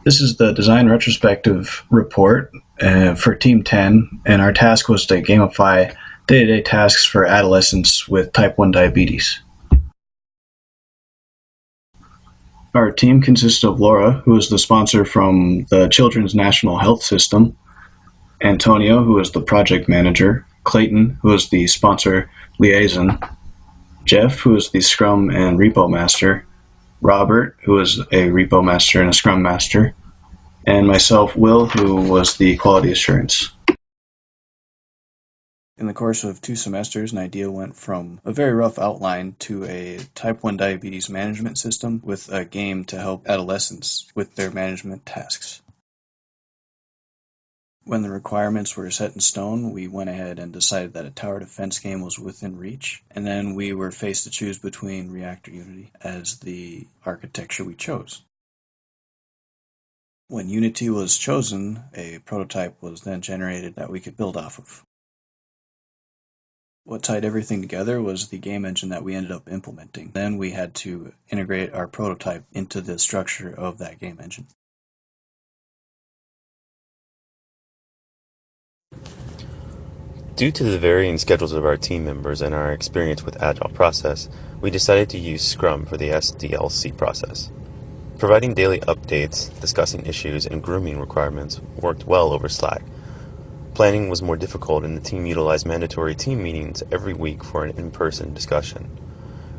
This is the design retrospective report for Team 10, and our task was to gamify day-to-day tasks for adolescents with type 1 diabetes. Our team consists of Laura, who is the sponsor from the Children's National Health System, Antonio, who is the project manager, Clayton, who is the sponsor liaison, Jeff, who is the Scrum and Repo Master, Robert, who is a Repo Master and a Scrum Master, and myself, Will, who was the Quality Assurance. In the course of 2 semesters, an idea went from a very rough outline to a type 1 diabetes management system with a game to help adolescents with their management tasks. When the requirements were set in stone, we went ahead and decided that a tower defense game was within reach, and then we were faced to choose between Reactor Unity as the architecture we chose. When Unity was chosen, a prototype was then generated that we could build off of. What tied everything together was the game engine that we ended up implementing. Then we had to integrate our prototype into the structure of that game engine. Due to the varying schedules of our team members and our experience with Agile process, we decided to use Scrum for the SDLC process. Providing daily updates, discussing issues, and grooming requirements worked well over Slack. Planning was more difficult, and the team utilized mandatory team meetings every week for an in-person discussion.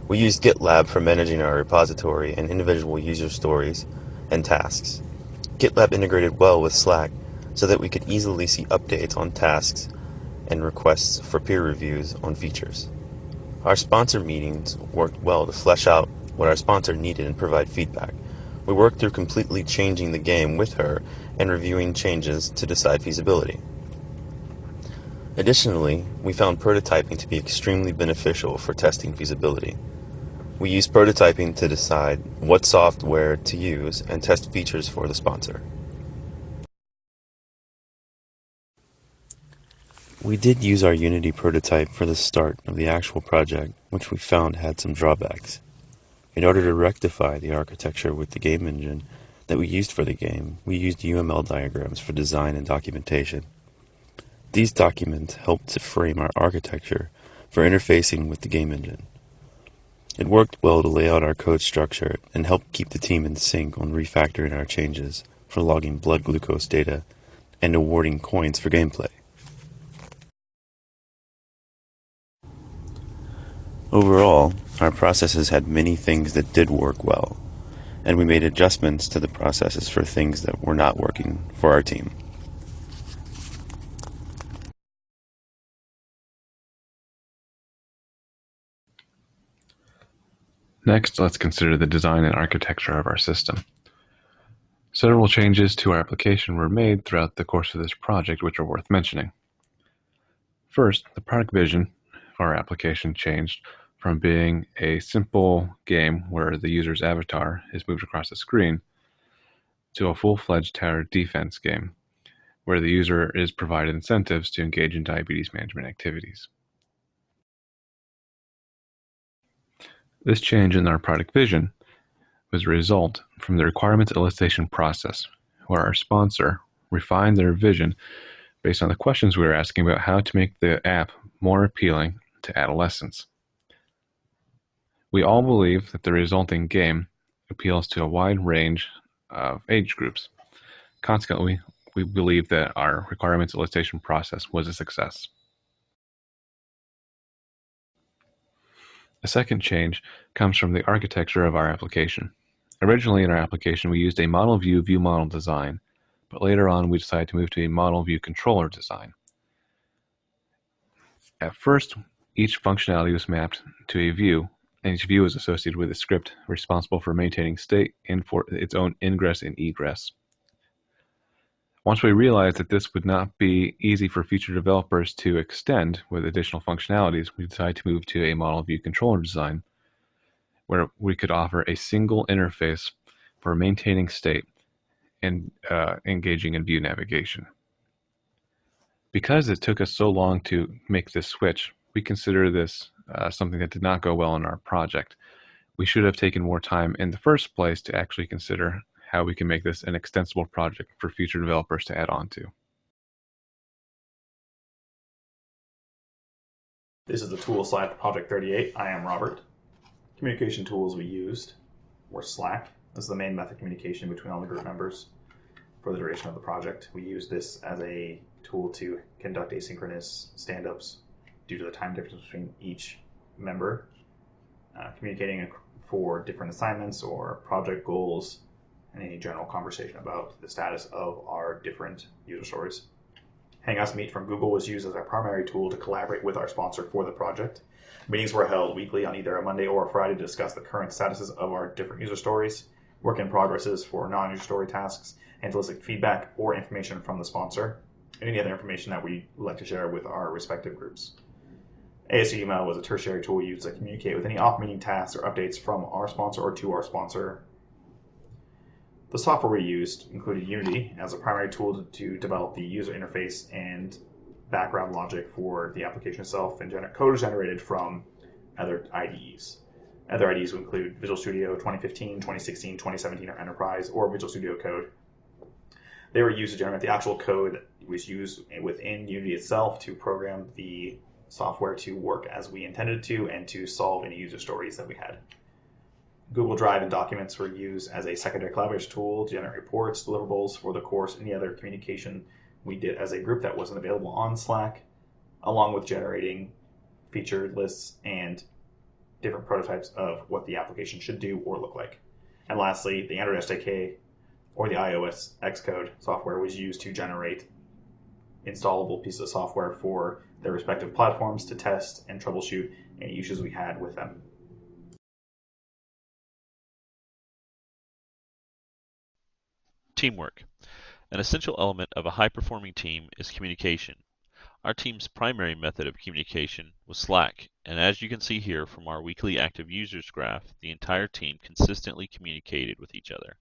We used GitLab for managing our repository and individual user stories and tasks. GitLab integrated well with Slack so that we could easily see updates on tasks and requests for peer reviews on features. Our sponsor meetings worked well to flesh out what our sponsor needed and provide feedback. We worked through completely changing the game with her and reviewing changes to decide feasibility. Additionally, we found prototyping to be extremely beneficial for testing feasibility. We used prototyping to decide what software to use and test features for the sponsor. We did use our Unity prototype for the start of the actual project, which we found had some drawbacks. In order to rectify the architecture with the game engine that we used for the game, we used UML diagrams for design and documentation. These documents helped to frame our architecture for interfacing with the game engine. It worked well to lay out our code structure and help keep the team in sync on refactoring our changes for logging blood glucose data and awarding coins for gameplay. Overall, our processes had many things that did work well, and we made adjustments to the processes for things that were not working for our team. Next, let's consider the design and architecture of our system. Several changes to our application were made throughout the course of this project, which are worth mentioning. First, the product vision for our application changed from being a simple game where the user's avatar is moved across the screen to a full-fledged tower defense game where the user is provided incentives to engage in diabetes management activities. This change in our product vision was a result from the requirements elicitation process, where our sponsor refined their vision based on the questions we were asking about how to make the app more appealing to adolescents. We all believe that the resulting game appeals to a wide range of age groups. Consequently, we believe that our requirements elicitation process was a success. A second change comes from the architecture of our application. Originally in our application, we used a model view view model design, but later on we decided to move to a model view controller design. At first, each functionality was mapped to a view, and each view is associated with a script responsible for maintaining state and for its own ingress and egress. Once we realized that this would not be easy for future developers to extend with additional functionalities, we decided to move to a model view controller design where we could offer a single interface for maintaining state and engaging in view navigation. Because it took us so long to make this switch, we consider this something that did not go well in our project. We should have taken more time in the first place to actually consider how we can make this an extensible project for future developers to add on to. This is the tool slide for Project 38. I am Robert. Communication tools we used were Slack. This is the main method of communication between all the group members for the duration of the project. We used this as a tool to conduct asynchronous stand-ups due to the time difference between each member, communicating for different assignments or project goals, and any general conversation about the status of our different user stories. Hangouts Meet from Google was used as our primary tool to collaborate with our sponsor for the project. Meetings were held weekly on either a Monday or a Friday to discuss the current statuses of our different user stories, work in progresses for non-user story tasks, and to elicit feedback or information from the sponsor, and any other information that we would like to share with our respective groups. ASU email was a tertiary tool used to communicate with any off-meeting tasks or updates from our sponsor or to our sponsor. The software we used included Unity as a primary tool to develop the user interface and background logic for the application itself, and code is generated from other IDEs. Other IDEs would include Visual Studio 2015, 2016, 2017, or Enterprise, or Visual Studio Code. They were used to generate the actual code that was used within Unity itself to program the software to work as we intended to and to solve any user stories that we had. Google Drive and Documents were used as a secondary collaboration tool to generate reports, deliverables for the course, any other communication we did as a group that wasn't available on Slack, along with generating feature lists and different prototypes of what the application should do or look like. And lastly, the Android SDK or the iOS Xcode software was used to generate installable pieces of software for their respective platforms to test and troubleshoot any issues we had with them. Teamwork. An essential element of a high-performing team is communication. Our team's primary method of communication was Slack, and as you can see here from our weekly active users graph, the entire team consistently communicated with each other.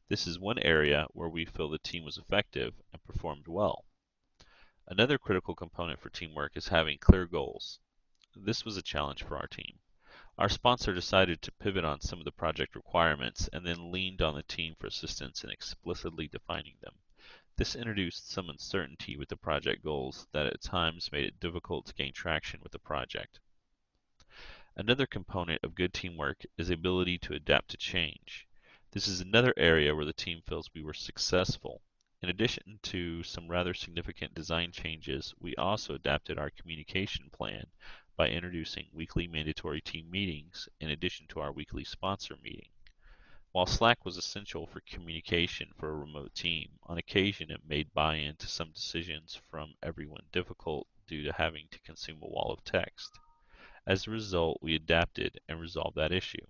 This is one area where we feel the team was effective and performed well. Another critical component for teamwork is having clear goals. This was a challenge for our team. Our sponsor decided to pivot on some of the project requirements and then leaned on the team for assistance in explicitly defining them. This introduced some uncertainty with the project goals that at times made it difficult to gain traction with the project. Another component of good teamwork is the ability to adapt to change. This is another area where the team feels we were successful. In addition to some rather significant design changes, we also adapted our communication plan by introducing weekly mandatory team meetings in addition to our weekly sponsor meeting. While Slack was essential for communication for a remote team, on occasion it made buy-in to some decisions from everyone difficult due to having to consume a wall of text. As a result, we adapted and resolved that issue.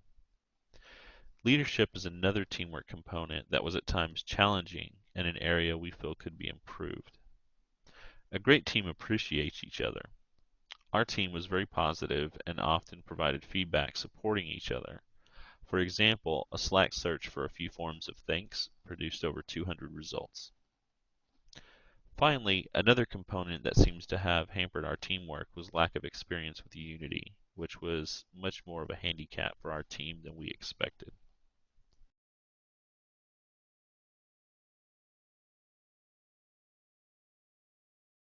Leadership is another teamwork component that was at times challenging and an area we feel could be improved. A great team appreciates each other. Our team was very positive and often provided feedback supporting each other. For example, a Slack search for a few forms of thanks produced over 200 results. Finally, another component that seems to have hampered our teamwork was lack of experience with Unity, which was much more of a handicap for our team than we expected.